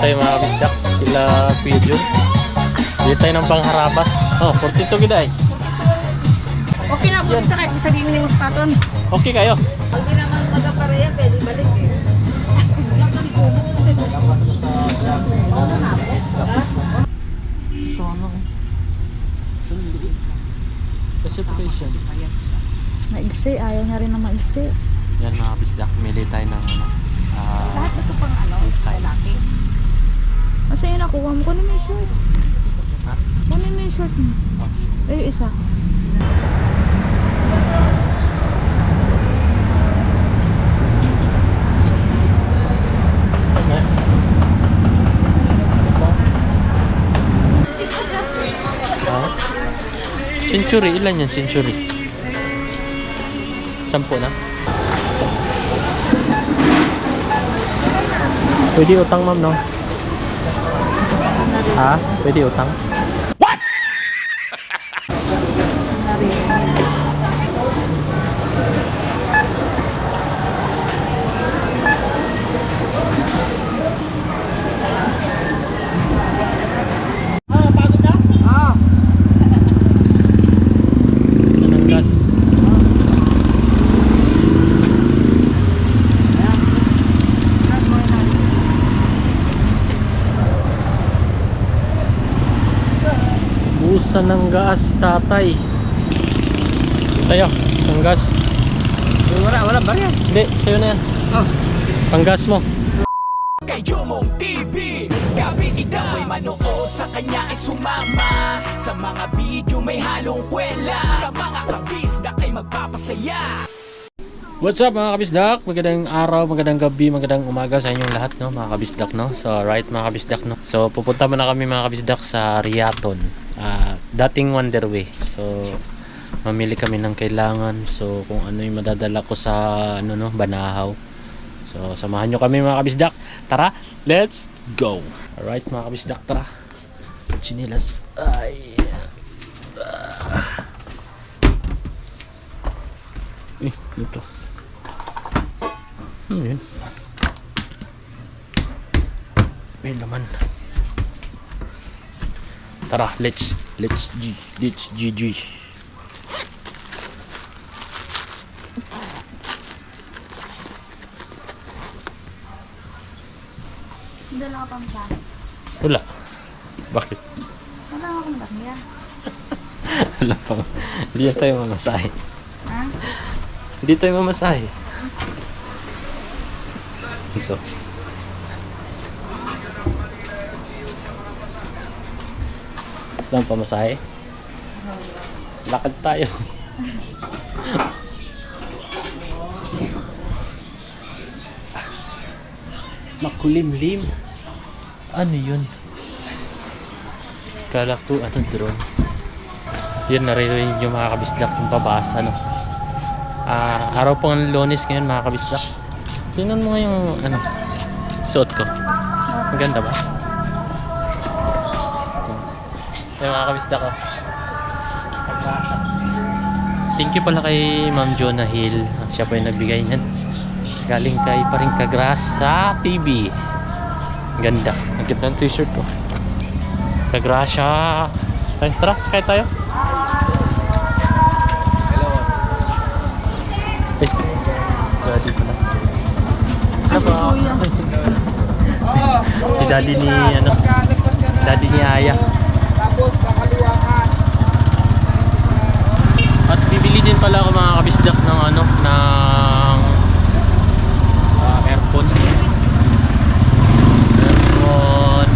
tayo mga kabisdak. Sila Kuya Jun. Dito tayo ng pangharabas. Oh, 42 giday. Okay na po sa kahit sabihin ni Muspaton. Okay kayo? Hindi naman magkapareha, pwede balik eh. So ano? Kasi ito kayo siya. Maigsi, ayaw niya rin na maigsi. Yan mga kabisdak. Mili tayo ng ano. Lahat ito pang ano, Okay. lalaki. Kasi yun nakuha mo, kunin mo yung short. Ha? Kunin mo yung short mo. Oh. Ay, yung isa. Century, ilan yan century? 10 na? Pwede utang ma'am no? Ha? Pwede utang? What? Busan ng gas tatay. Tayo, ang gas. Wala barya. Hindi, sa'yo na yan. Oh. Panggas mo. Kay Jomong TV, kabis ikaw ay manood, sa kanya ay sumama. Sa mga video may halong kwela, sa mga kabisdak ay magpapasaya. What's up mga kabisdak? Magandang araw, magandang gabi, magandang umaga sa inyong lahat no, mga kabisdak no. So right mga kabisdak no. So pupunta muna kami mga kabisdak sa Riaton. Dating Wonderway. So mamili kami ng kailangan. So kung ano yung madadala ko sa ano no, Banahaw. So samahan nyo kami mga kabisdak. Tara, let's go. Alright mga kabisdak, tara. Chinilas. Ay. Ito. Yun. May laman. Tara, let's GG. Dala ka pang sa. Wala. Bakit? Wala akong barya. Wala pa. Hindi na tayo mamasahe. Ha? Hindi tayo mamasahe. So. Saan pamasahe? Lakad tayo. Makulimlim. Ano yun? Kala ko ano drone. Yun, naririnig yung mga kabisdak yung babasa no. Araw pang Lunes ngayon mga kabisdak. Tingnan mo yung ano suot ko. Maganda ba? Yung mga kabisdak ko. Thank you pala kay Ma'am Jonah Hill. Siya pa yung nagbigay niyan. Galing kay Paring Kagrasa TV. Ganda. Ang ganda ng t-shirt ko. Kagrasa. Tara, sakay tayo. Daddy pala. Ano ba? Si daddy ni ano? Daddy ni Aya. Tapos kakaliwakan. At bibili din pala ako mga kabisdak ng ano, ng aircon. Aircon.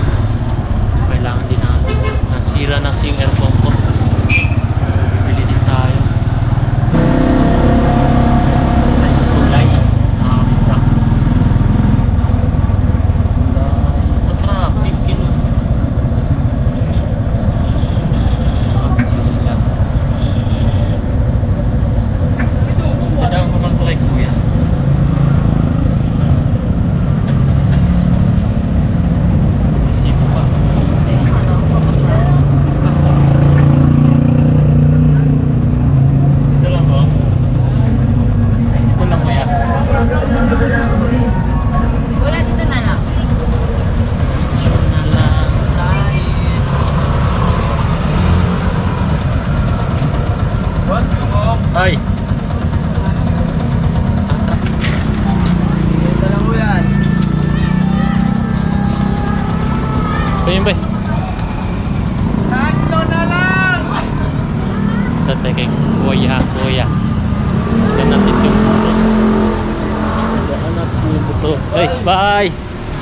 Kailangan din natin. Nasira na si aircon ko. Bibili din tayo. Nice kulay. Mga kabisdak. Attractive kilo. Dadang ko man Ay. Ito lang mo yan. Ayun ba? Tatlo na lang! Tatay kay kuya. Yan natin yung buto. Yan natin yung buto. Ay, bye!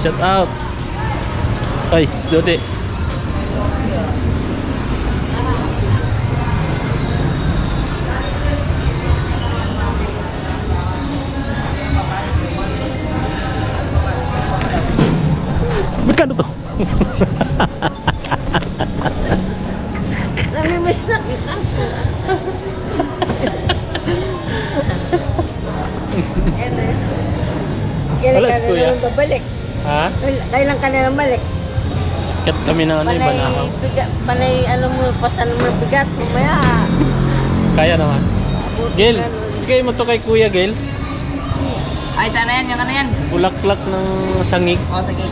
Shout out! Ay, Dodi. Magkano to? Namimiss na kita. Wala si kuya. Babalik. Ha? Kailan ka na lang balik? Kat kami na ano, Banahaw. Panay, ano mo, pasan mo ng bigat. Mamaya. Kaya naman. Gil, bigay mo to kay kuya, Gil. Ay, sana yan, yung ano yan. Bulaklak ng sangig. O, sige.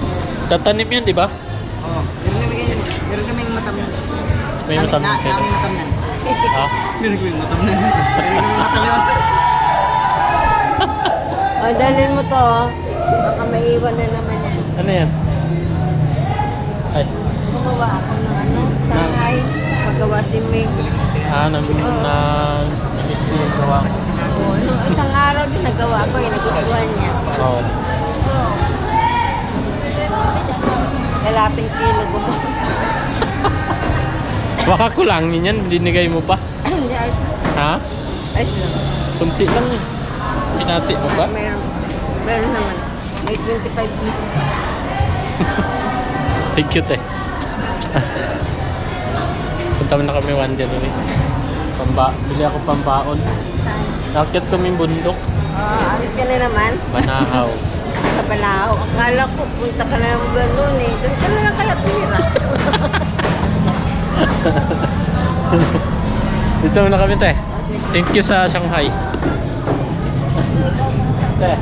Tatanim yan, di ba? Oo. Meron kaming matam yan. May matanim kayo. Kaming matam yan. Ha? Meron kaming matam yan. Matam yan. O, dalhin mo to. Baka maiwan na naman yan. Ano yan? Ay. Gumawa ako ng ano, Shanghai. Magawa si May. Na-miss niyo yung gawa ko. Oo, nung isang araw din nagawa ko, nagustuhan niya. Oo. Kalating kilo gumawa. Baka kulangin yan, dinigay mo pa. Hindi, ayos lang. Ha? Ayos lang. Kunti lang eh. Pinati mo ba? Meron naman. May 25 pieces. Thank you, te. Punta na kami one day ulit. Bili ako pambaon. Nakit kami bundok. Alis ka na naman. Banahaw. Sa Banahaw. Akala ko, punta ka na naman ba doon eh. Doon ka na lang kaya tumira. Dito na kami, te. Thank you sa Shanghai. Te.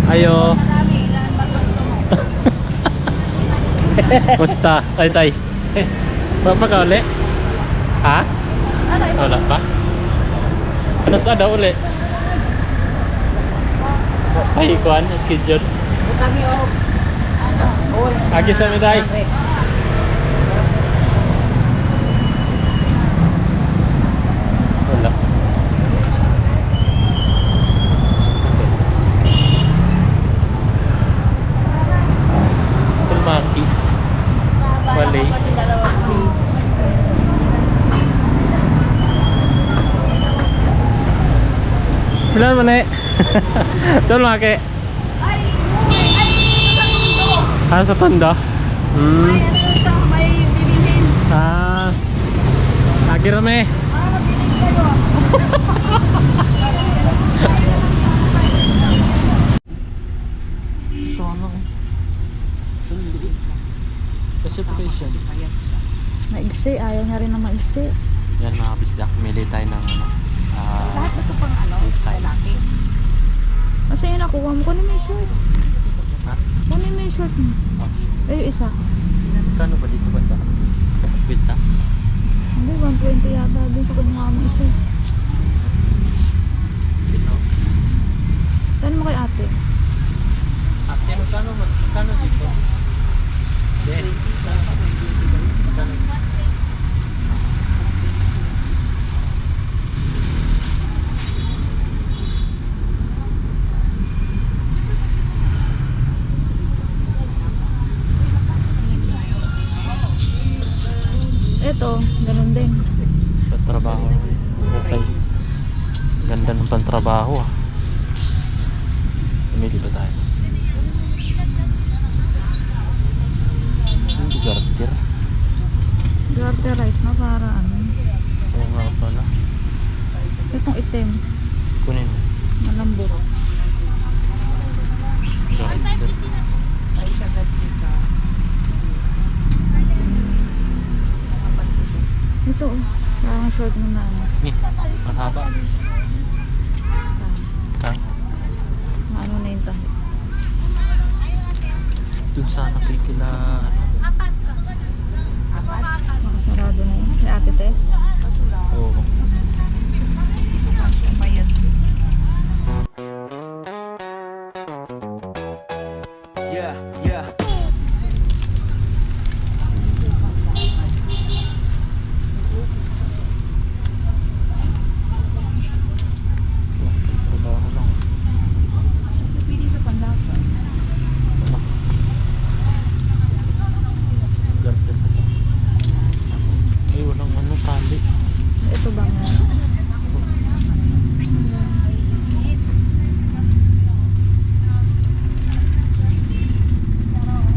Ayo. Musta? Ay, tay. Papa ka uli? Ha? Wala pa? Ano sa daw uli? Ay, kuhan, schedule. Kami o. Agi sa mi, tay. Wala. Tulmaki. Balay. Bilan mana? Tulmaki. Ah, sa tondo? Hmm. May bibilhin. Ah. Agi rame. Mabiling kayo. Concentration. Maigsi, ayaw niya rin na maigsi. Yan mga bisdak, mili tayo ng ano. Lahat ito pang ano, lalaki. Kasi yun nakuha mo, kunin mo yung shirt. Ha? Kunin mo yung shirt mo. Oh. Ay, yung isa. Kano ba dito ba ito? Binta? Hindi, 120 yata din sa kunin mo isa. Dito? Saan mo kay ate? Ate, magkano dito? Then, magkano? Ito, ganun din. Pantrabaho. Okay. Ganda ng pantrabaho ah. Pumili ba tayo? Hindi garter. Garterize na para ano. Oo nga pala. Itong itim, Kunin mo. malambot. Garter. Ito, parang short mo na ano. Ni, mahaba. Kang. Ano na yung tahi. Dun sana kay kila ano, Ate Tess. Oo. Yeah, yeah. Trabaho lang. Pili sa pandasa. Ay, walang ano, tali. Ito ba nga?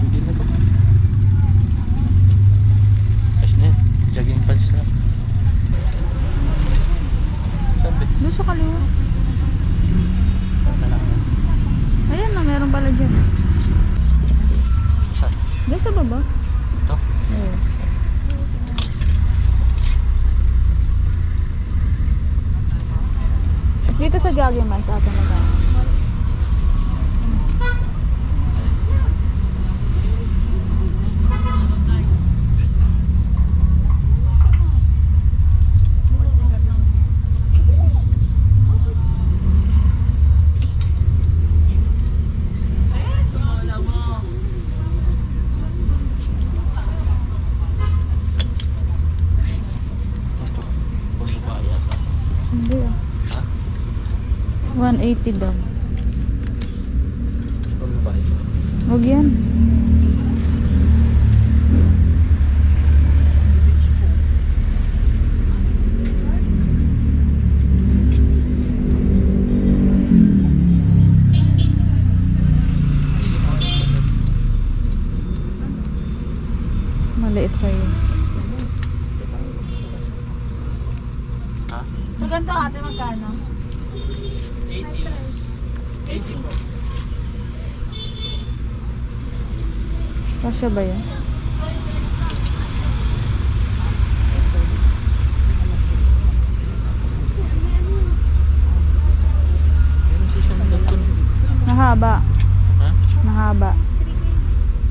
Hindi na to. Kasi na, jogging pants na. Sabi, Doon sa kaliwa. na lang. Ayan na, meron pala dyan. Saan? Doon sa baba. Ito? Oo. Dito sa jogging man sa atin na. Ito. Bumaba yata. Hindi ah. Ha? 180 daw. Bumaba ito. Huwag yan. Maliit sa'yo. Ha? Sa ganito ate magkano? 80 po. Kasya ba yun? Meron si isang nagkun. Nahaba. Ha? Nahaba.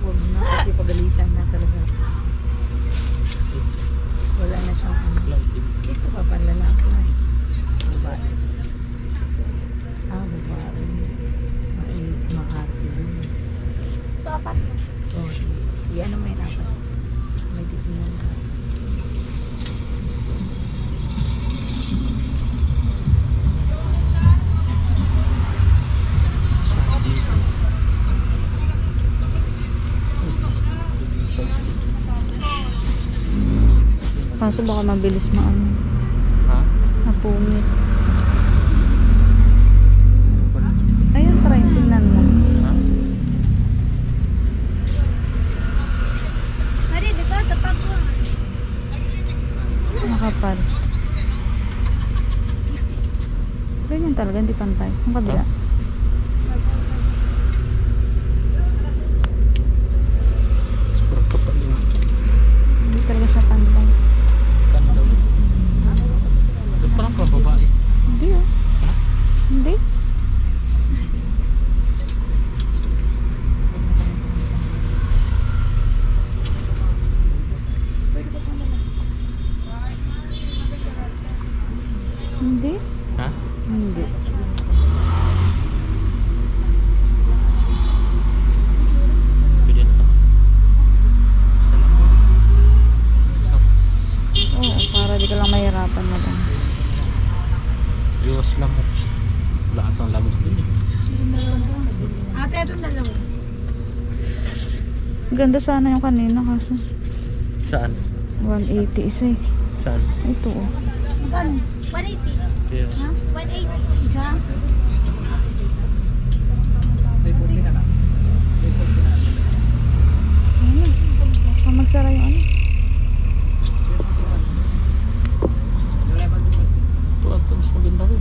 Huwag na kasi pagalitan na talaga. Wala na siyang ano. Lighting. Ito pa panlalaki na. Babae. Babae. Maarte yun. Ito apat. Oh, yan ang may dapat. May titingnan na. Saan dito? Kaso baka mabilis maano. Ha? Napungit. Ayun, try. Tingnan mo. Ha? Makapal. Ganyan talaga, hindi pantay. Ang kabila. Sobrang kapal yung Hindi talaga siya pantay. kanda. Doon parang pababae. Hindi ah. Ha? Hindi. Hindi. Ha? Hindi. Pwede na to. Saan lang? Oo, para di ka lang mahirapan na lang. Iwas lang. Lahat ng lamig dun eh. Ate, ito na lang. Ganda sana yung kanina kaso Saan? 180 isa eh. Saan? Ito oh. Magkano? 180. Kaya, 180. Isa? Ano? Baka magsara yung ano. ito ito mas maganda ko.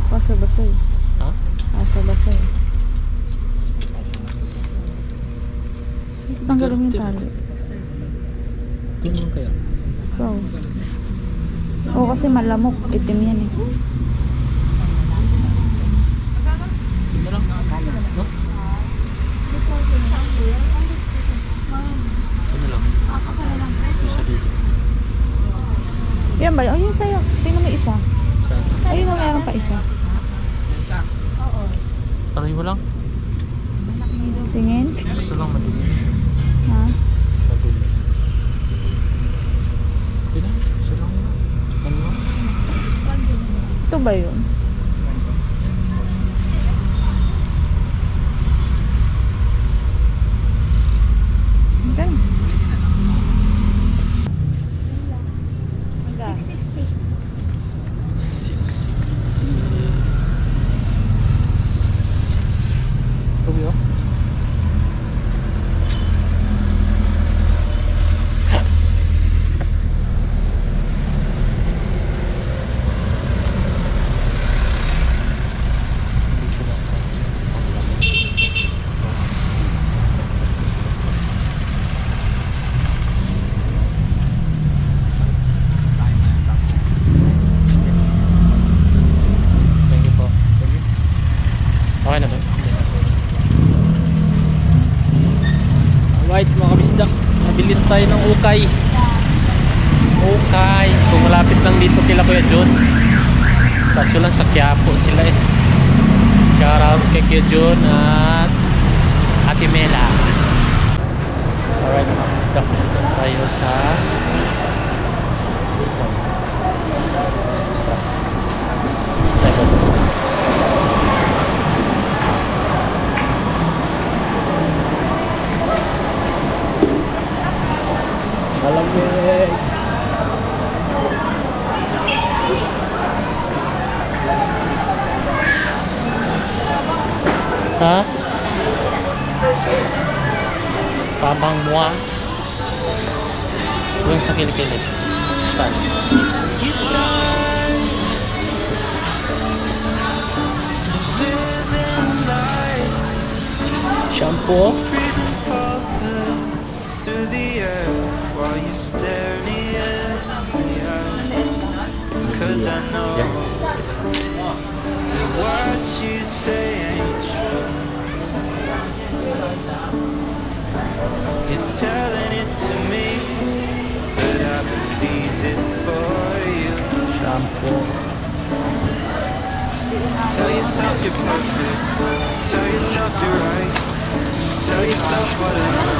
Basa-basa eh. Ha? Basa-basa eh. Tanggalin mo yung tali. Ito naman kaya. Ikaw. Oo, kasi malamok. Itim yan eh. Ito na lang. No? Ito na lang. Isa dito. Taray mo lang. Tingin? Gusto lang madilim. Ha? Madilim. Hindi na. Gusto lang. Ano? Ito ba yun? Okay. 660. 660. Ito ba yun? Thank you po. Thank you. Okay na ba? Alright mga kabisdak, nabili na tayo ng ukay. Ukay, kung malapit lang dito kila Kuya John. Kaso lang sa Quiapo sila eh. Shout out kay Kuya John at Ate Mela. Alright mga kabisdak, dito tayo sa Lagos. Malamig. Ha? Pabang mua. Yung sa kilikili. Saan? Shampoo. Breathing falsehoods through the air while you stare me in the eyes. 'Cause I know that what you say ain't true. You're telling it to me, but I believe it for you. Shampoo. Tell yourself you're perfect. Tell yourself you're right. Tell yourself whatever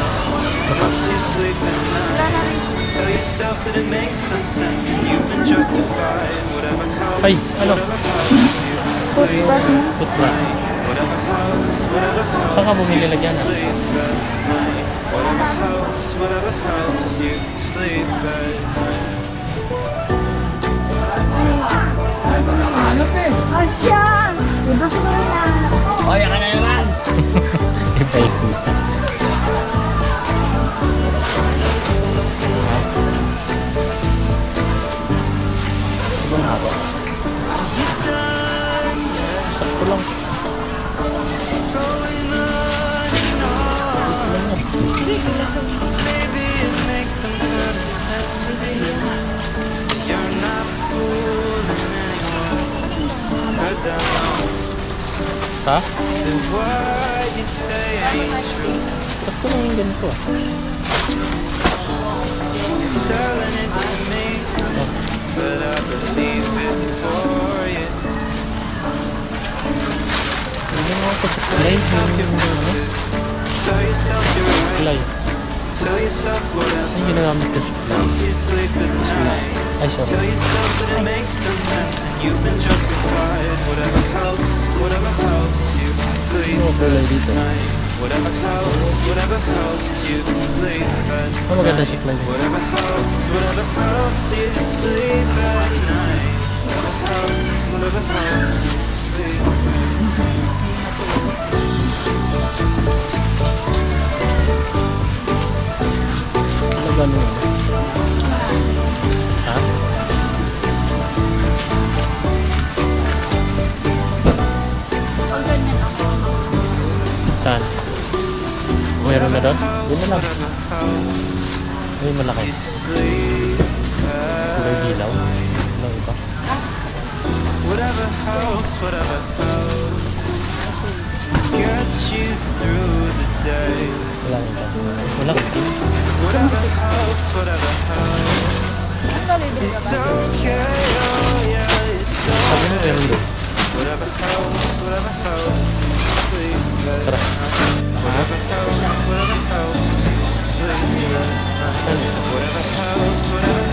helps you sleep at night. Tell yourself that it makes some sense and you've been justified. Whatever helps, Ay, ano? whatever helps you sleep at Putla. night. Whatever helps, whatever Saan ka helps bumili you lagyan, ah? sleep at night. Whatever helps you sleep at night. Asya! Diba siguro na O, yan ka na naman. Iba yung kuta. Diba na ako? Sakto lang. Maybe it makes some kind of sense to you. You're not fooling anyone. 'Cause I know Ha? that what you say ain't true. Sakto lang yung ganito ah. You're telling it to me, but I believe it for you. Hindi mo ako sa Tell slide yourself you're yung ano? perfect. Tell yourself you're right. Slide. Tell yourself Ay, whatever ginagamit ko sa helps you sleep at night. Ay, Tell sorry. yourself that it makes some sense and you've been justified. Whatever helps you sleep Ano ko kulay dito? at night. Whatever helps you sleep at Oh, maganda si Clyde. Whatever helps you sleep at night. Whatever helps you sleep at night. Ano gano'n ano? Ha? Saan? Mayroon na doon? Yun na lang. Ay, malaki. Kulay dilaw. Ano iba? Whatever helps get you through the day. Wala iba. Wala iba. Whatever helps. It's okay, oh yeah, it's Sabi mo okay. meron doon. Whatever helps you sleep Tara. Whatever helps you sleep at night. Whatever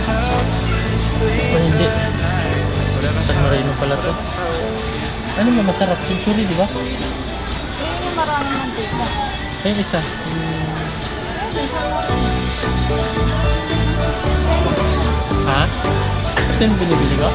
helps you sleep Ay, hindi. at night. Whatever San Marino pala to. helps you sleep. Ano mo masarap? Century, di ba? Eh, yung maraming mantika. Ayun isa. Ha? Ito yung binibili ko?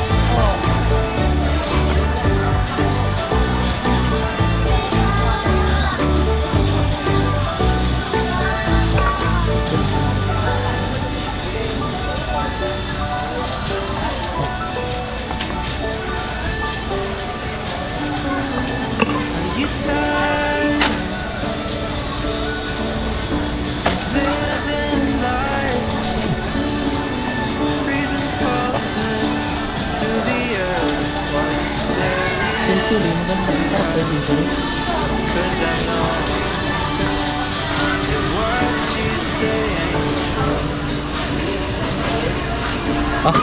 Are you tired of living light, breathing false winds through the air while you stare Century, in? maganda. Sarap yung Century. 'Cause I know that what you say ain't true. Ah,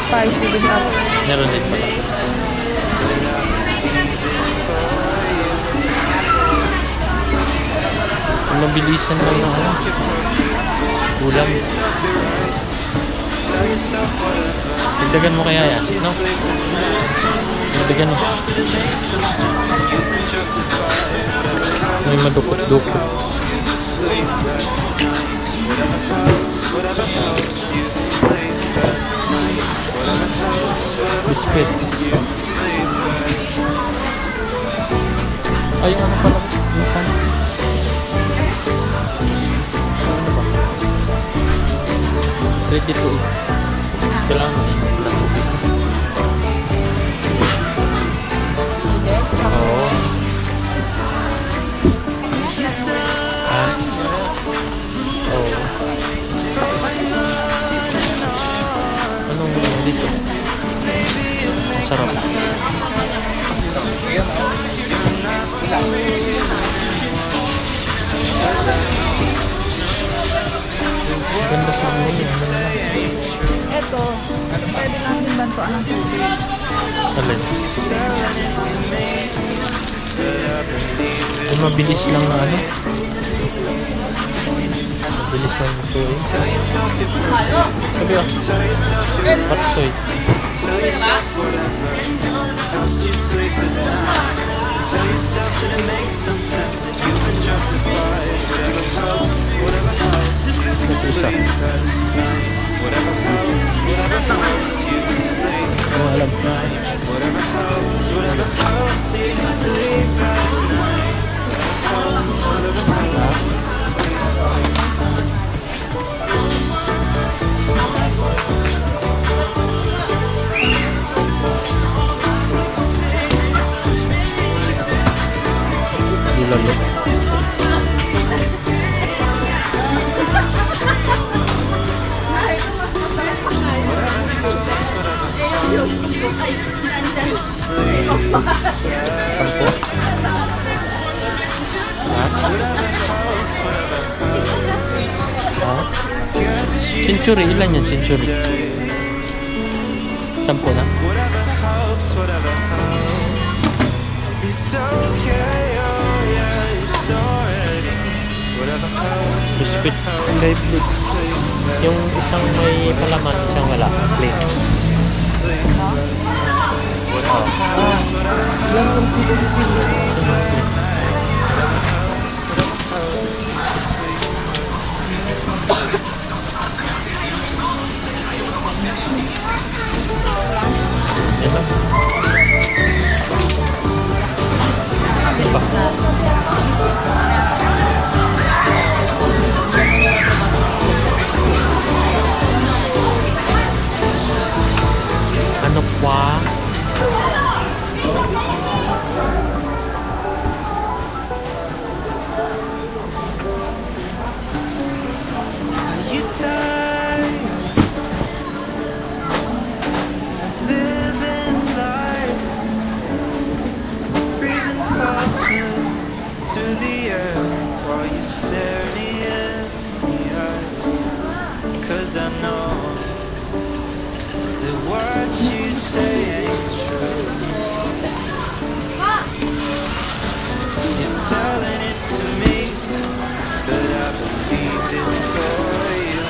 Spicy din ako. meron din pala. Mabilisan lang na ano. Ulam. Tell yourself whatever Dagdagan mo kaya yan, no? Dagdagan mo. May madukot-dukot. sleep at night. Whatever helps you sleep at night. Whatever Biscuit. helps you sleep at Ay, yung ano pala? Yung pan. Ano ba? Ready to eat. Kailangan mo yung tubig. Oo. Ah? Oo. Anong dito? Sarap. Ganda sa mga yun. Ito, pwede lang din bantuan ng tubig. Alin? Yung mabilis lang na ano? Mabilis lang ito eh. Sabi ah. Hot soy. Tell yourself whatever helps you sleep at night. Tell yourself that it makes some sense and you can justify it. Whatever helps you sleep at night. Whatever helps you sleep Ano alam? whatever helps you sleep at night. Whatever helps you Lalo. Sampo? Ha? Ha? Century, ilan yan? Century? Sampo na? whatever helps. It's okay, oh yeah, it's already. Whatever helps. Biscuit. Yung isang may palaman, isang wala. Plain. Yan lang. Ano pa? Ano pa? Are you tired of living light, breathing fast winds through the air while you stare me in the eyes? 'Cause I know that what you say ain't true. It's telling it to me, but I believe it for you.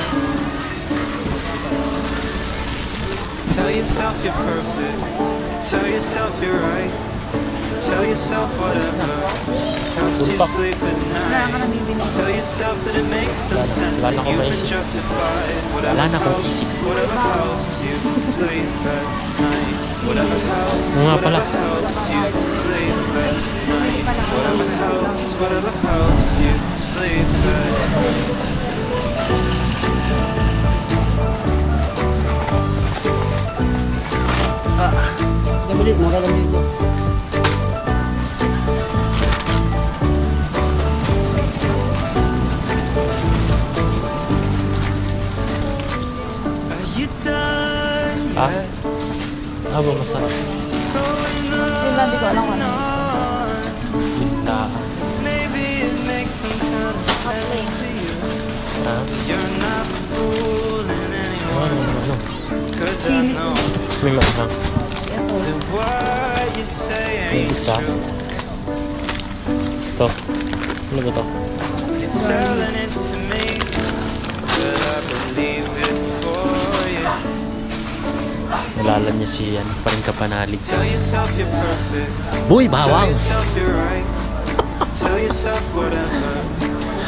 Tell yourself you're perfect, tell yourself you're right, tell yourself whatever helps you sleep at night. Tell yourself that it makes some sense and you've been justified. Whatever helps, whatever helps you sleep at night. Whatever helps, whatever helps you sleep at night. Whatever helps you sleep at night. Dali, nakalamig mo. Are you done yet? Aba, masarap. Yun lang, di ko alam kung ano. Binta. Maybe it makes some kind of sense to you. Ha? You're not fooling anyone, Ano? 'cause I know May maanghang. that what you say ain't Isa. true. Ito. Ano ba to? You're telling it to me, but I believe it for you. Nalala niya si yan. Paring kapanalig. Tell yourself you're perfect. Boy, Tell bawang! yourself you're right. Tell yourself whatever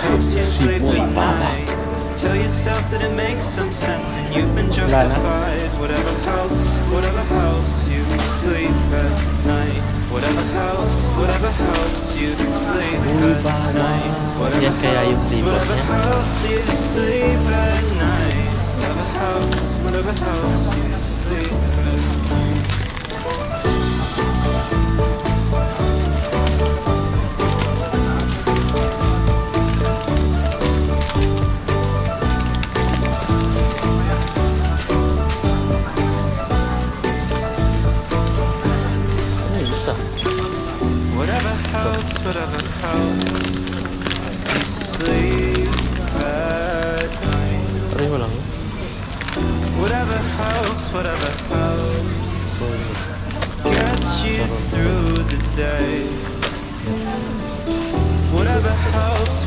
helps you sleep at night. Tell yourself that it makes some sense and you've been justified. Whatever helps you sleep at night. Whatever helps you sleep at night. Yan kaya yung flavor Whatever niya. helps you sleep at night. Whatever helps you sleep at night. Ano yung isa? Whatever helps you sleep at night. Pareho lang yun. Whatever helps gets you through the day. Whatever helps,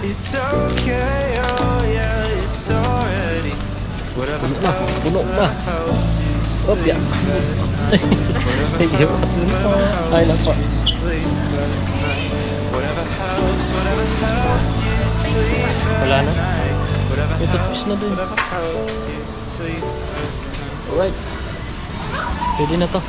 it's okay, oh yeah, it's already. Whatever helps you sleep at night. Ay, lang po. Sleep at night. Whatever helps you sleep at Wala na? night. Whatever Ito, tapos na din. helps you sleep at night. Alright. Pwede na to.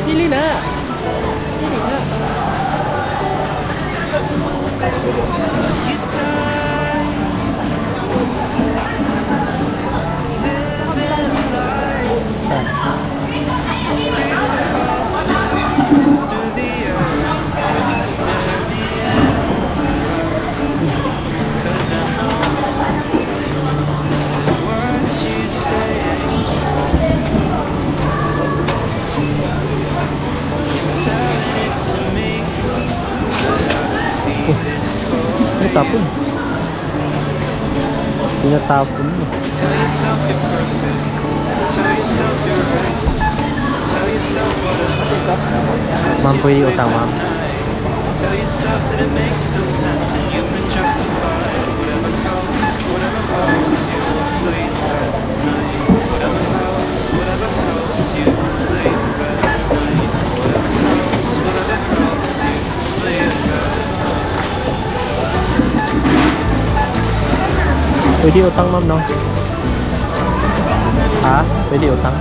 Pili na! Pili na! You tired of living lights, breathing fast winds through the air. Are you staring me in the eyes? 'Cause I know the words you say ain't true. You're telling it to me, but I believe it for you. Tapon. Tinatapon mo. Tell yourself you're perfect. Tell yourself you're right. Tell yourself whatever helps Ma'am, you pwede sleep utang, at ma'am. night. Tell yourself that it makes some sense and you've been justified. Whatever helps you sleep at night. Whatever helps you sleep at night. Whatever helps you sleep at night. Pwede utang, ma'am, no? Ha? Pwede utang?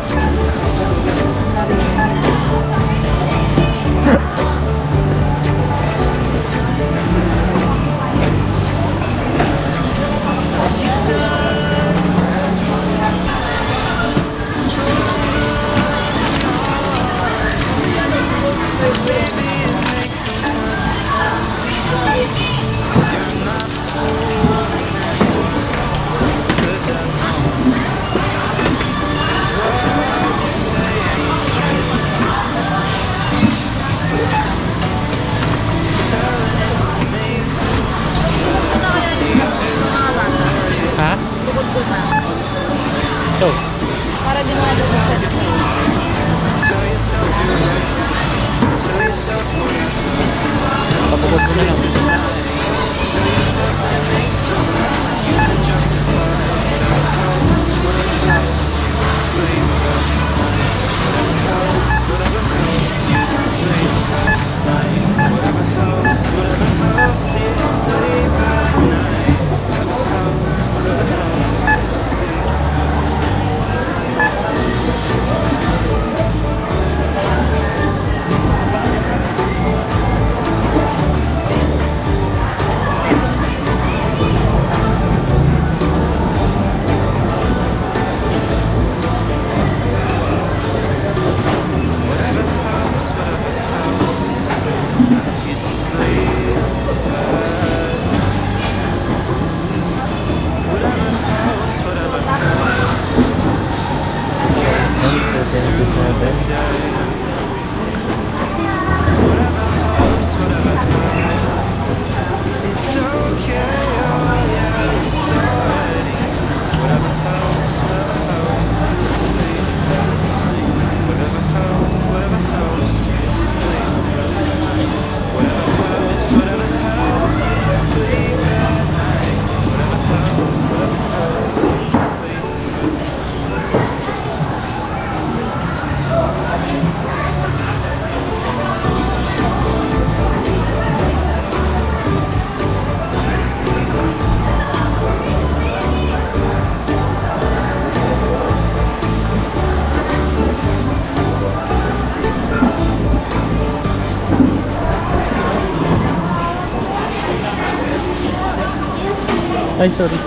So, Para di mga lumusad. Tell yourself you're right. Tell yourself whatever. papagod mo na lang. Tell yourself that it makes no sense and you can justify whatever helps, whatever helps you sleep at night. Whatever helps you sleep at night. Whatever helps you sleep at night. Whatever helps you sleep at night. Whatever helps you sleep at night. Whatever helps gets you through the day. Whatever helps, it's okay, oh yeah, it's already. Whatever helps you sleep at night. Whatever helps you sleep at night. Whatever helps you sleep at night. Whatever helps you sleep at night. Ay, sorry.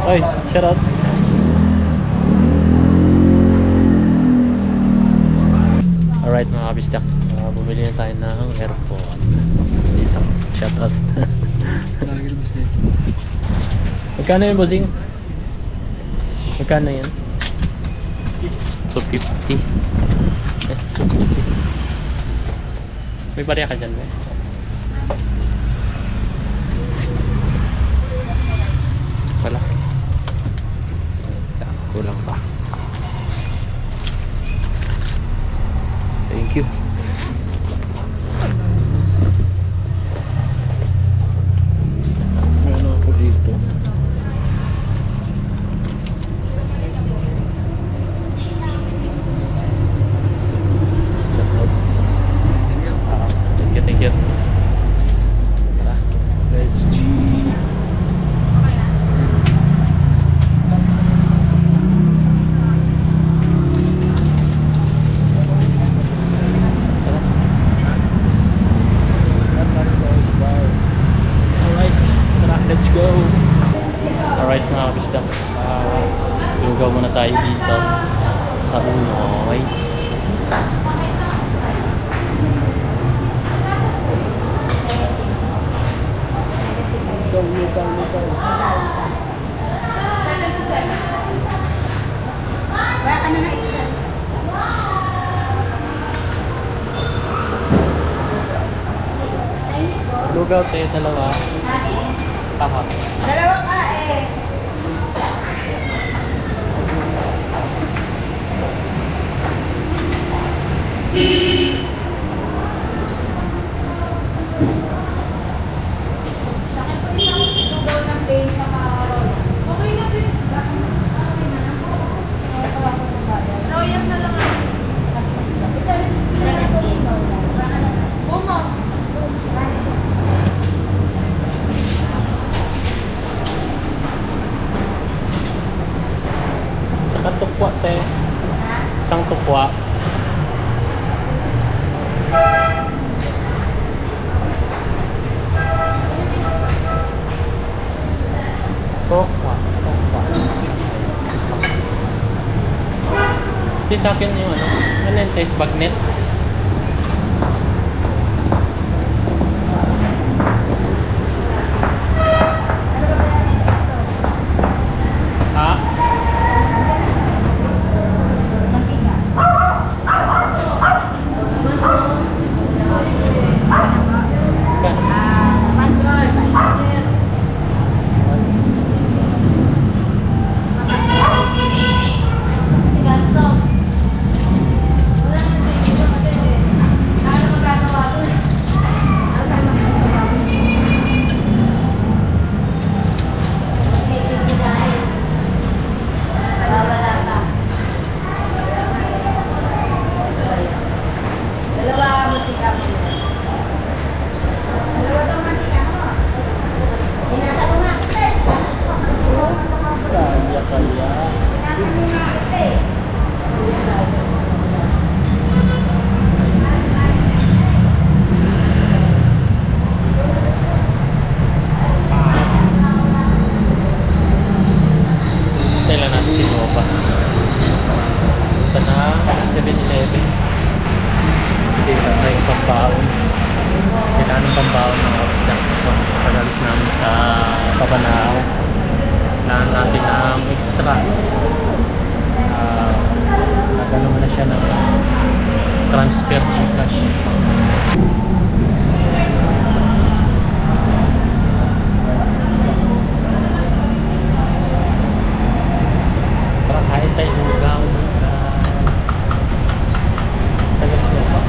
Ay, shout out. Alright mga kabisdak, bumili na tayo ng airport. Dito, shout out. Magkano yun, bossing? Magkano yan? 250. 250. May barya ka dyan ba? Wala. Kulang pa. Thank you. Ano ako dito? Okay. Wala ka na na isa. Lugaw tayo dalawa. Tama. Dalawa ka eh. Saka tukwa te. Isang tukwa. Tukwa. Di sa akin yung ano. Ano yun te? Bagnet. Ha? Kailan natin si Nova. Punta na 7-Eleven. Hindi na tayo pambaon. Kailangan ng pambaon ng kapsdak. So, pag-alis namin sa Pabanao. Kailangan natin ng extra. Nagano mo na siya ng transfer Gcash. Para kahit tayo lugaw. Tagal ko pa.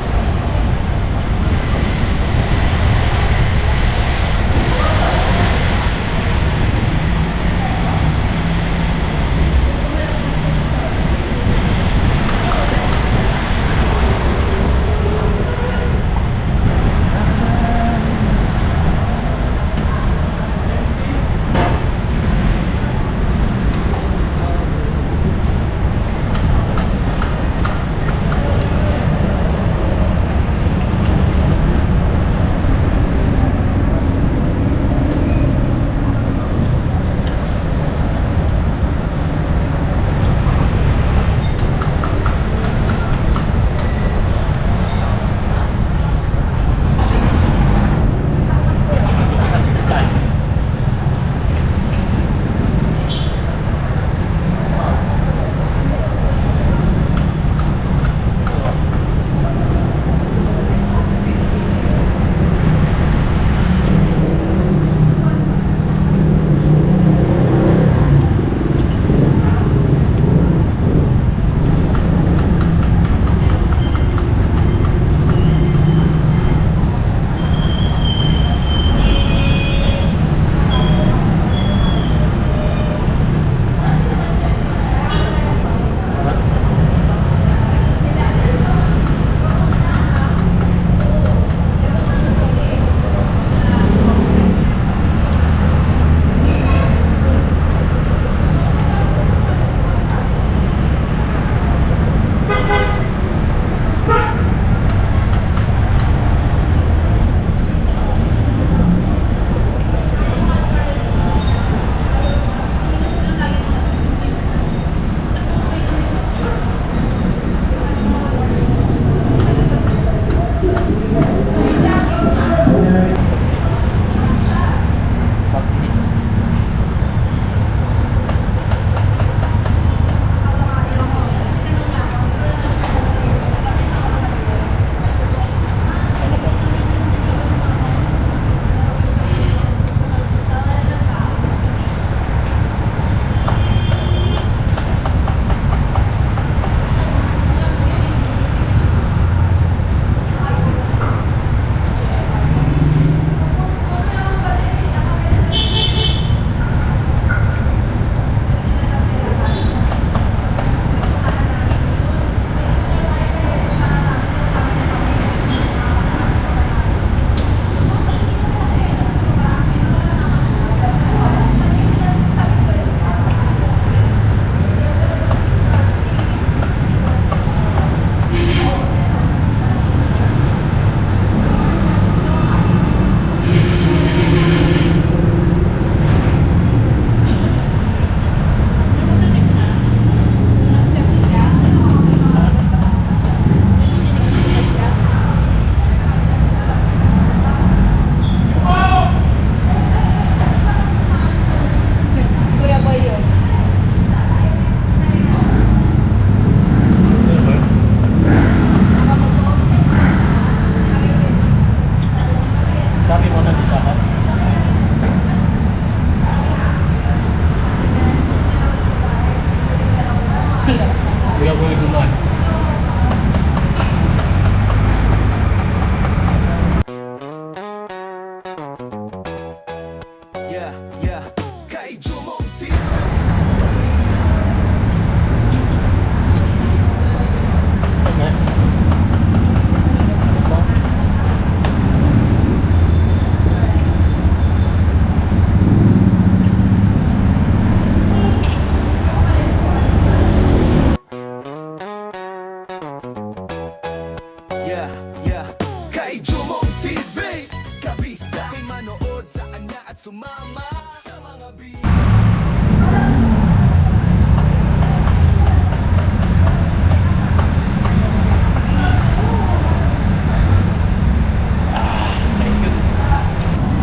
Yeah, yeah. Kay Jumong TV, kabisdak ay manood sa kanya at sumama sa mga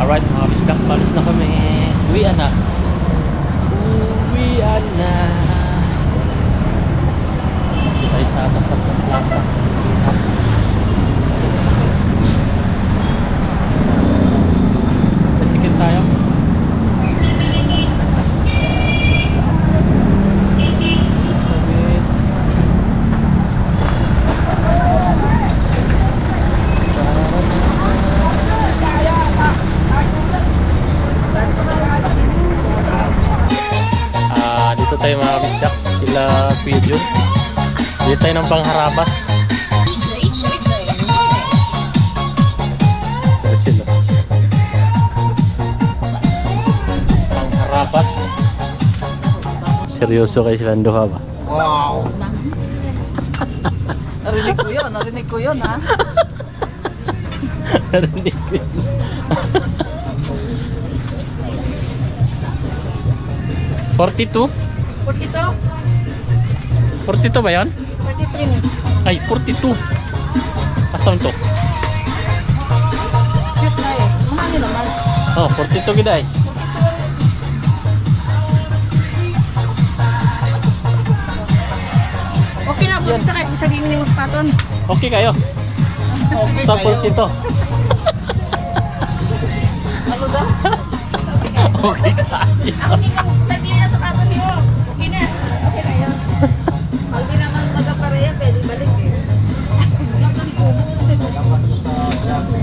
Alright mga kabisdak, palis na kami. Uwian na. Uwian na. Dito tayo sa tapat ng plaza. Pasikil tayo. Dito tayo mga kabisdak, sila video. Dito tayo ng pangharabas. Pangharabas. Seryoso kayo silang duha ba? Wow! Narinig ko yun ha. Narinig ko yun. 42? 42 ba yan? 43. Ay, 42. Asan to? Cute na eh. Mahal naman. Oh, 42 gida eh. Okay na, punta kahit isa din mo sapaton. Okay kayo? Sa 42. Ano daw? Okay kayo. Sa din na sapaton niyo. Okay na. Okay na yun. Pag di naman magapareya, pwede balik eh.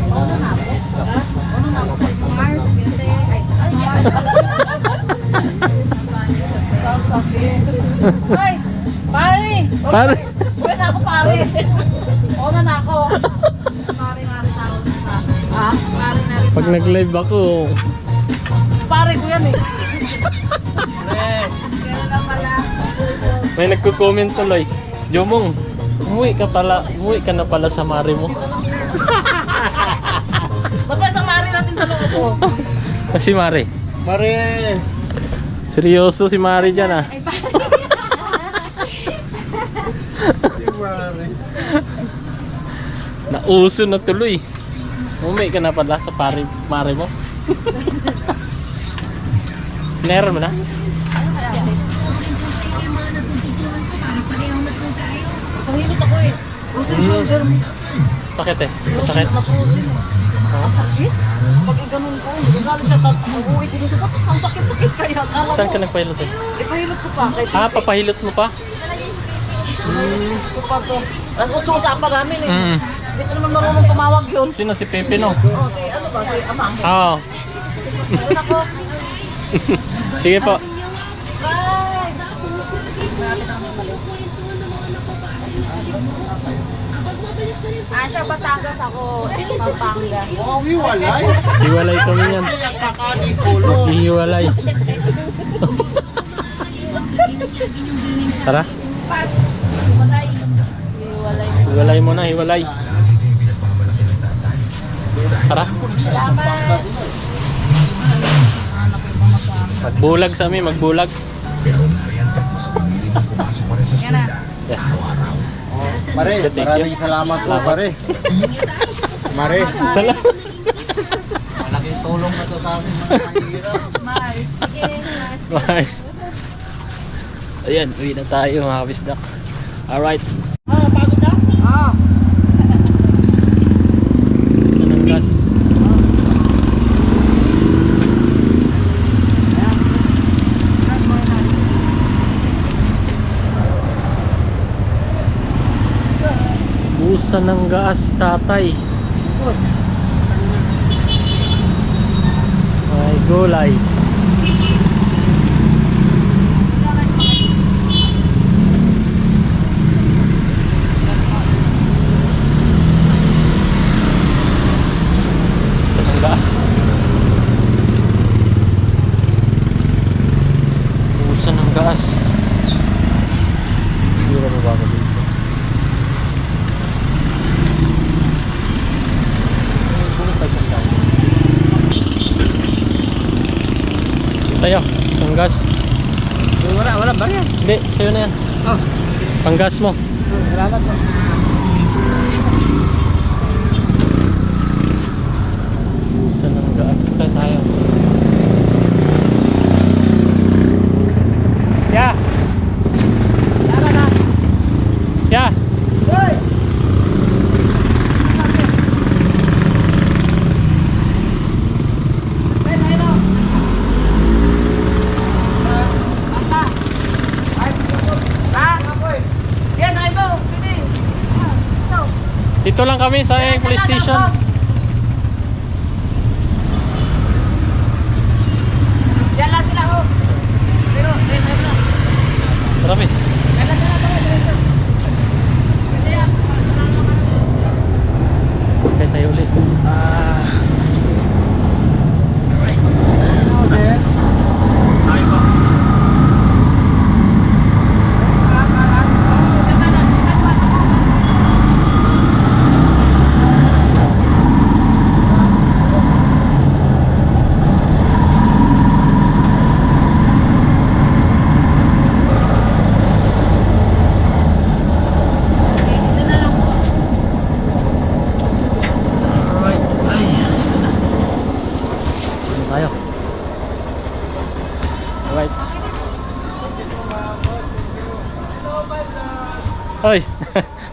Ano na ako? Ano na ako? Mars, Yute, ay, Ay, pare! Pare. Uwi na ako, pare! Una na ako. Pare tawag sa ha? Pare na rin. Pag nag-live ako, Pare ko yan eh. Kaya na pala. may nagko-comment tuloy. Jomong, umuwi ka na pala sa mare mo. Ba't sa mare natin sa loob ko? Si Mare. Mare! Seryoso si Mare dyan ah. Mare! Nauso na tuloy. Umuwi ka na pala sa mare mo. Meron mo na? Pahilot ako eh. Pusin shoulder mo. Bakit eh? Masakit? Napusin eh. Ang sakit? Pag i-ganon ko, galit siya uuwi din sa ba't ang sakit-sakit kaya akala Saan ka mo. nagpahilot eh? Ipahilot ko pa. Kahit Ah, papahilot mo pa? ko pa to. Tapos utsusapan namin eh. Mm. Hindi ko naman marunong tumawag yun. Sino si Pepe no? Oh, si ano ba? Si Amang. Oo. Ayun ako. Sige po. Bye! Sa Batangas ako, Pampanga. Wow, hiwalay! Hiwalay kami yan. Kakani kulo! Hiwalay. Tara. Hiwalay mo na, hiwalay. Tara. Magbulag sa amin, magbulag. Yan na. Yeah. Mare, Thank you. maraming salamat po, pare. Mare, Salamat. malaking tulong na to sa amin mga mahirap. Mars. Ayan, uwi na tayo mga kabisdak. Alright. Pagod na? Oo. Anong gas? Busan ng gas, tatay. Ay, gulay. Busan ng gas. Busan ng gas. Hindi na ba dito? Tayo, panggas. Wala barya. Hindi, sa'yo na yan. Oh. Panggas mo. Salamat po. Saan ang gas? Kaya tayo. Yeah! Yeah! Dito lang kami sa police station. Yan lang sila ho. Pero, Marami. Okay, tayo ulit. Okay. Ay pa. Alright. Ay. Ano tayo? Alright. Hoy,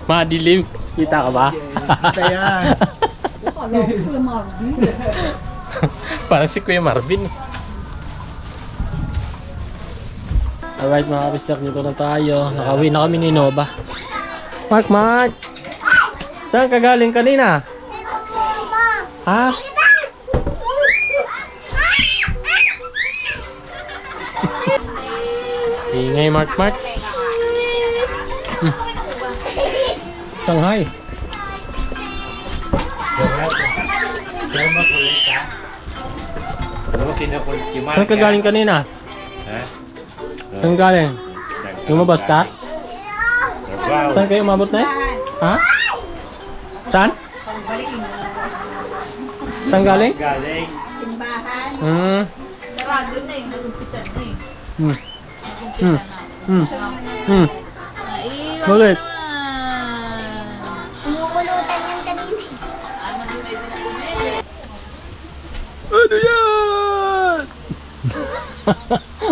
madilim. Kita ka ba? Kita yan. Parang si Kuya Marvin. Alright mga kabisdak, dito na tayo. Nakauwi na kami ni Nova. Mark! Saan ka galing kanina? Ha? Ingay Mark. Shanghai. Saan ka galing kanina? Saan galing? Lumabas ka? Saan kayo umabot na eh? Ha? Saan? Saan galing? Simbahan. Sarado na yung nag-umpisa na eh. Bakit? Umukulutan yung kanina. Ano yan?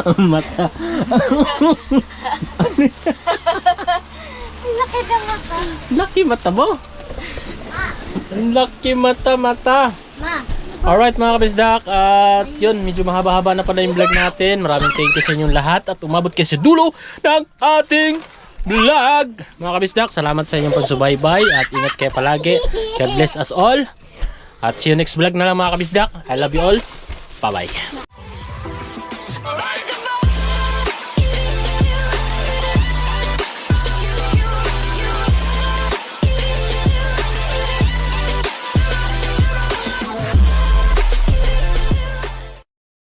Ang mata. Laki na mata. Laki mata mo. Ang laki mata. Ma. Alright mga kabisdak, at yun, medyo mahaba-haba na pala yung vlog natin. Maraming thank you sa inyong lahat at umabot kayo sa dulo ng ating vlog. Mga kabisdak, salamat sa inyong pagsubaybay at ingat kayo palagi. God bless us all. At see you next vlog na lang mga kabisdak. I love you all. Bye-bye.